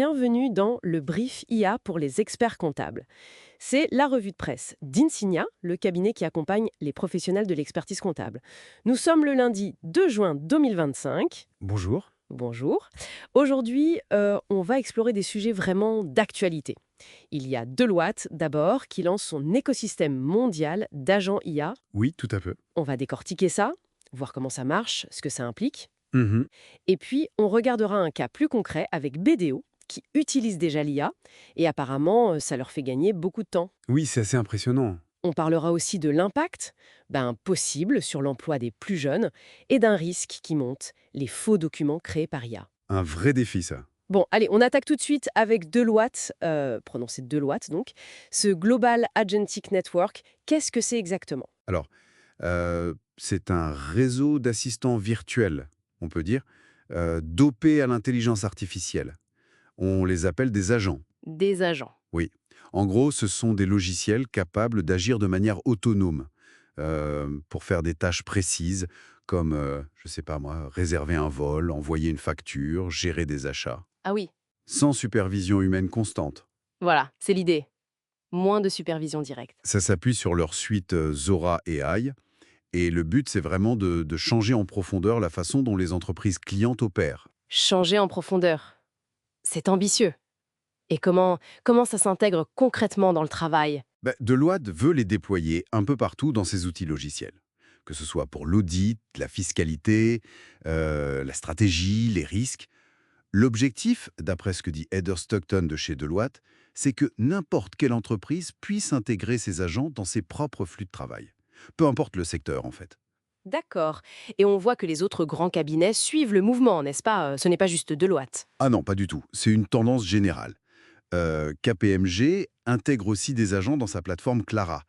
bienvenue dans le Brief IA pour les experts comptables. C'est la revue de presse d'Insignia, le cabinet qui accompagne les professionnels de l'expertise comptable. Nous sommes le lundi 2 juin 2025. Bonjour. Bonjour. Aujourd'hui, on va explorer des sujets vraiment d'actualité. Il y a Deloitte, d'abord, qui lance son écosystème mondial d'agents IA. Oui, tout à fait. On va décortiquer ça, voir comment ça marche, ce que ça implique. Mhm. Et puis, on regardera un cas plus concret avec BDO, qui utilise déjà l'IA, et apparemment, ça leur fait gagner beaucoup de temps. Oui, c'est assez impressionnant. On parlera aussi de l'impact possible sur l'emploi des plus jeunes et d'un risque qui monte, les faux documents créés par IA. Un vrai défi, ça. Bon, allez, on attaque tout de suite avec Deloitte, prononcé Deloitte donc, ce Global Agentic Network. Qu'est-ce que c'est exactement? Alors, c'est un réseau d'assistants virtuels, on peut dire, dopés à l'intelligence artificielle. On les appelle des agents. Des agents. Oui. En gros, ce sont des logiciels capables d'agir de manière autonome pour faire des tâches précises comme, je sais pas moi, réserver un vol, envoyer une facture, gérer des achats. Ah oui, Sans supervision humaine constante. voilà, c'est l'idée. Moins de supervision directe. Ça s'appuie sur leur suite Zora AI. Et le but, c'est vraiment de changer en profondeur la façon dont les entreprises clientes opèrent. Changer en profondeur. C'est ambitieux. Et comment ça s'intègre concrètement dans le travail? Deloitte veut les déployer un peu partout dans ses outils logiciels. Que ce soit pour l'audit, la fiscalité, la stratégie, les risques. L'objectif, d'après ce que dit Heather Stockton de chez Deloitte, c'est que n'importe quelle entreprise puisse intégrer ses agents dans ses propres flux de travail. Peu importe le secteur, en fait. D'accord. Et on voit que les autres grands cabinets suivent le mouvement, n'est-ce pas? Ce n'est pas juste Deloitte. Ah non, pas du tout. C'est une tendance générale. KPMG intègre aussi des agents dans sa plateforme Clara.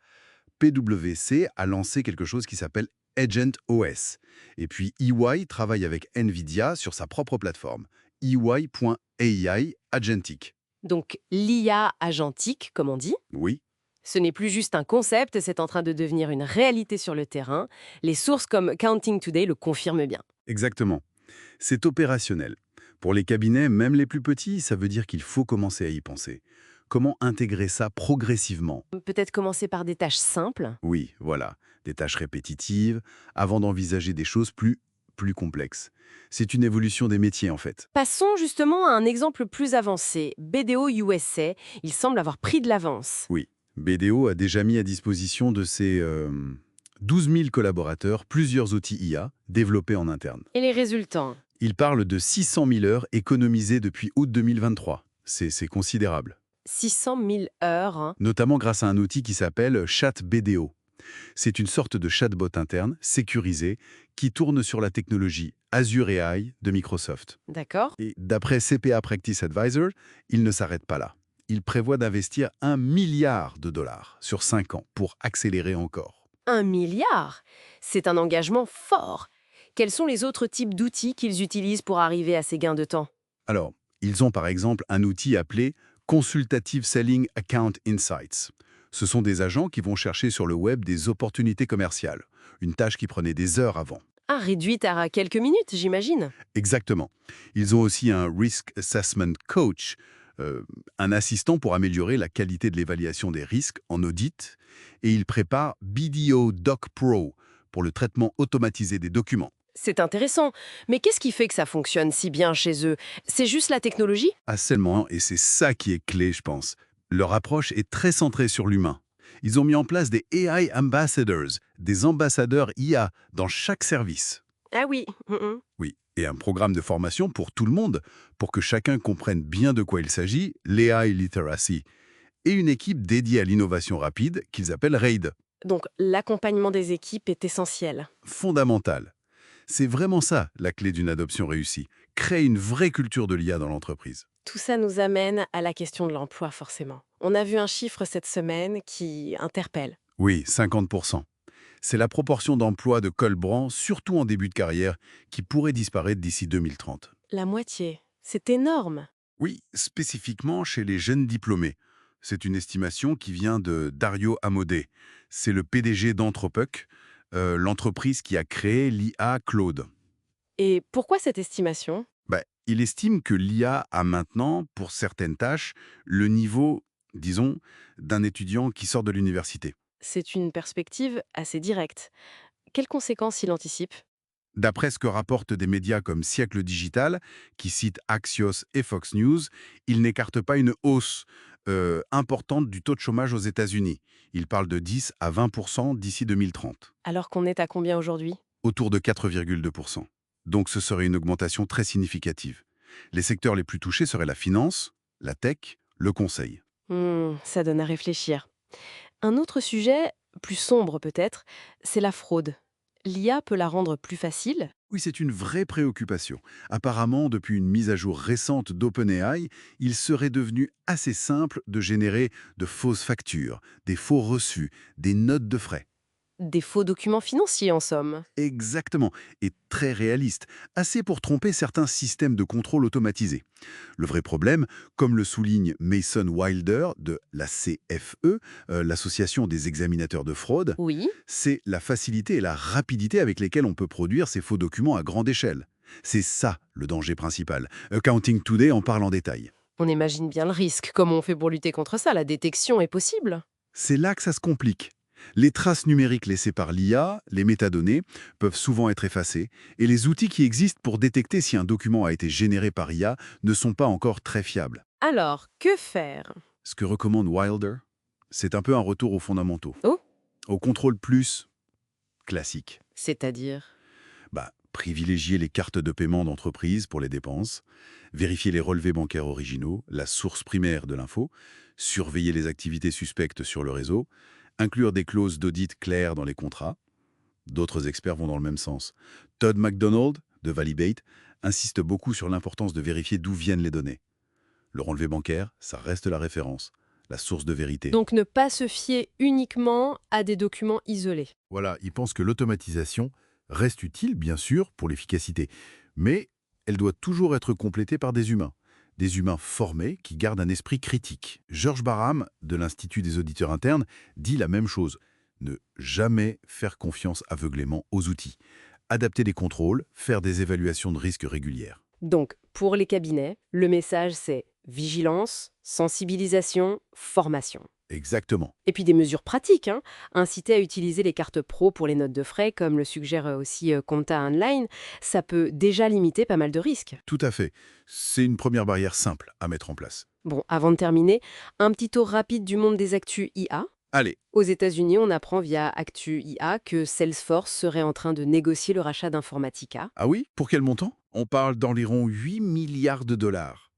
PwC a lancé quelque chose qui s'appelle Agent OS. Et puis EY travaille avec NVIDIA sur sa propre plateforme, EY.ai Agentic. Donc l'IA agentique, comme on dit, Oui, ce n'est plus juste un concept, c'est en train de devenir une réalité sur le terrain. Les sources comme Counting Today le confirment bien. exactement. C'est opérationnel. Pour les cabinets, même les plus petits, ça veut dire qu'il faut commencer à y penser. Comment intégrer ça progressivement? Peut-être commencer par des tâches simples. Oui, voilà, des tâches répétitives, avant d'envisager des choses plus complexes. C'est une évolution des métiers, en fait. Passons justement à un exemple plus avancé. BDO USA, il semble avoir pris de l'avance. Oui, BDO a déjà mis à disposition de ses 12 000 collaborateurs plusieurs outils IA développés en interne. Et les résultats? Il parle de 600 000 heures économisées depuis août 2023. C'est considérable. 600 000 heures, hein. Notamment grâce à un outil qui s'appelle ChatBDO. C'est une sorte de chatbot interne, sécurisé, qui tourne sur la technologie Azure AI de Microsoft. D'accord. Et d'après CPA Practice Advisor, il ne s'arrête pas là. Il prévoit d'investir 1 milliard de dollars sur 5 ans pour accélérer encore. 1 milliard. C'est un engagement fort. Quels sont les autres types d'outils qu'ils utilisent pour arriver à ces gains de temps? Alors, ils ont par exemple un outil appelé Consultative Selling Account Insights. Ce sont des agents qui vont chercher sur le web des opportunités commerciales, une tâche qui prenait des heures avant. Ah, réduite à quelques minutes, j'imagine. Exactement. Ils ont aussi un Risk Assessment Coach, un assistant pour améliorer la qualité de l'évaluation des risques en audit, et ils préparent BDO Doc Pro pour le traitement automatisé des documents. C'est intéressant. Mais qu'est-ce qui fait que ça fonctionne si bien chez eux? C'est juste la technologie? Ah seulement, et c'est ça qui est clé, je pense. Leur approche est très centrée sur l'humain. Ils ont mis en place des AI Ambassadors, des ambassadeurs IA, dans chaque service. Ah oui. Mhm. Oui, et un programme de formation pour tout le monde, pour que chacun comprenne bien de quoi il s'agit, l'AI Literacy, et une équipe dédiée à l'innovation rapide qu'ils appellent RAID. Donc l'accompagnement des équipes est essentiel. Fondamental. C'est vraiment ça, la clé d'une adoption réussie. Créer une vraie culture de l'IA dans l'entreprise. Tout ça nous amène à la question de l'emploi, forcément. On a vu un chiffre cette semaine qui interpelle. Oui, 50%. C'est la proportion d'emplois de col blanc, surtout en début de carrière, qui pourrait disparaître d'ici 2030. La moitié. C'est énorme. Oui, spécifiquement chez les jeunes diplômés. C'est une estimation qui vient de Dario Amodei. C'est le PDG d'Anthropic, l'entreprise qui a créé l'IA Claude. Et pourquoi cette estimation? Il estime que l'IA a maintenant, pour certaines tâches, le niveau, disons, d'un étudiant qui sort de l'université. C'est une perspective assez directe. Quelles conséquences il anticipe? D'après ce que rapportent des médias comme Siècle Digital, qui citent Axios et Fox News, il n'écarte pas une hausse importante du taux de chômage aux États-Unis. Il parle de 10 à 20% d'ici 2030, Alors qu'on est à combien aujourd'hui? autour de 4,2%. Donc ce serait une augmentation très significative. Les secteurs les plus touchés seraient la finance, la tech, le conseil. Ça donne à réfléchir. Un autre sujet, plus sombre peut-être, c'est la fraude. L'IA peut la rendre plus facile? Oui, c'est une vraie préoccupation. Apparemment, depuis une mise à jour récente d'OpenAI, il serait devenu assez simple de générer de fausses factures, des faux reçus, des notes de frais. Des faux documents financiers en somme. Exactement, et très réaliste, assez pour tromper certains systèmes de contrôle automatisés. Le vrai problème, comme le souligne Mason Wilder de la CFE, l'Association des examinateurs de fraude, Oui. c'est la facilité et la rapidité avec lesquelles on peut produire ces faux documents à grande échelle. C'est ça le danger principal. Accounting Today en parle en détail. On imagine bien le risque. Comment on fait pour lutter contre ça? La détection est possible? C'est là que ça se complique. Les traces numériques laissées par l'IA, les métadonnées, peuvent souvent être effacées, et les outils qui existent pour détecter si un document a été généré par IA ne sont pas encore très fiables. Alors, que faire? Ce que recommande Wilder, c'est un peu un retour aux fondamentaux, Oh, au contrôle plus classique. c'est-à-dire? Privilégier les cartes de paiement d'entreprise pour les dépenses, vérifier les relevés bancaires originaux, la source primaire de l'info, surveiller les activités suspectes sur le réseau, inclure des clauses d'audit claires dans les contrats. D'autres experts vont dans le même sens. Todd McDonald, de Validate, insiste beaucoup sur l'importance de vérifier d'où viennent les données. Le relevé bancaire, ça reste la référence, la source de vérité. Donc ne pas se fier uniquement à des documents isolés. Voilà, il pense que l'automatisation reste utile, bien sûr, pour l'efficacité, mais elle doit toujours être complétée par des humains formés qui gardent un esprit critique. Georges Barham, de l'Institut des auditeurs internes, dit la même chose. Ne jamais faire confiance aveuglément aux outils. Adapter les contrôles, faire des évaluations de risques régulières. Donc, pour les cabinets, le message c'est vigilance, sensibilisation, formation. Exactement. Et puis des mesures pratiques, hein. Inciter à utiliser les cartes pro pour les notes de frais, comme le suggère aussi Compta Online, ça peut déjà limiter pas mal de risques. Tout à fait. C'est une première barrière simple à mettre en place. Bon, avant de terminer, un petit tour rapide du monde des actus IA. Allez, Aux États-Unis, on apprend via Actu IA que Salesforce serait en train de négocier le rachat d'Informatica. ah oui, pour quel montant? On parle d'environ 8 milliards de dollars.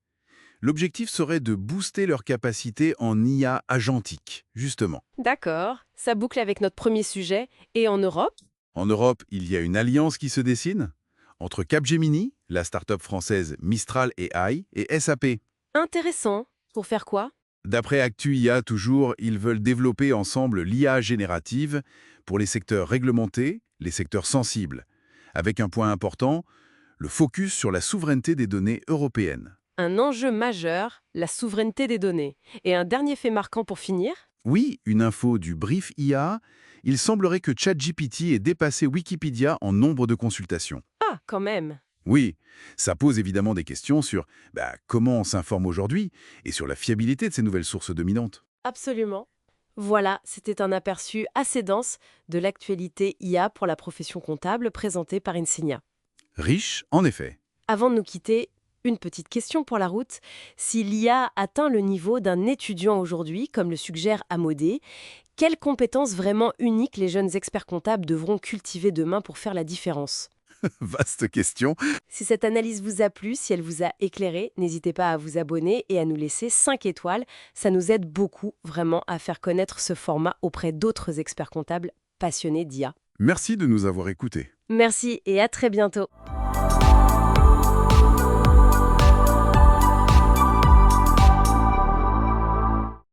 L'objectif serait de booster leur capacité en IA agentique, justement. D'accord, ça boucle avec notre premier sujet. Et en Europe? En Europe, il y a une alliance qui se dessine entre Capgemini, la start-up française Mistral AI, et SAP. Intéressant. Pour faire quoi? D'après Actu IA toujours, ils veulent développer ensemble l'IA générative pour les secteurs réglementés, les secteurs sensibles, avec un point important, le focus sur la souveraineté des données européennes. Un enjeu majeur, la souveraineté des données. Et un dernier fait marquant pour finir? Oui, une info du Brief IA, il semblerait que ChatGPT ait dépassé Wikipédia en nombre de consultations. Ah, quand même. Oui, ça pose évidemment des questions sur comment on s'informe aujourd'hui et sur la fiabilité de ces nouvelles sources dominantes. Absolument. Voilà, c'était un aperçu assez dense de l'actualité IA pour la profession comptable présentée par Insignia. Riche, en effet. Avant de nous quitter, une petite question pour la route. Si l'IA atteint le niveau d'un étudiant aujourd'hui, comme le suggère Amodé, quelles compétences vraiment uniques les jeunes experts comptables devront cultiver demain pour faire la différence? Vaste question. Si cette analyse vous a plu, si elle vous a éclairé, n'hésitez pas à vous abonner et à nous laisser 5 étoiles. Ça nous aide beaucoup vraiment à faire connaître ce format auprès d'autres experts comptables passionnés d'IA. Merci de nous avoir écoutés. Merci et à très bientôt.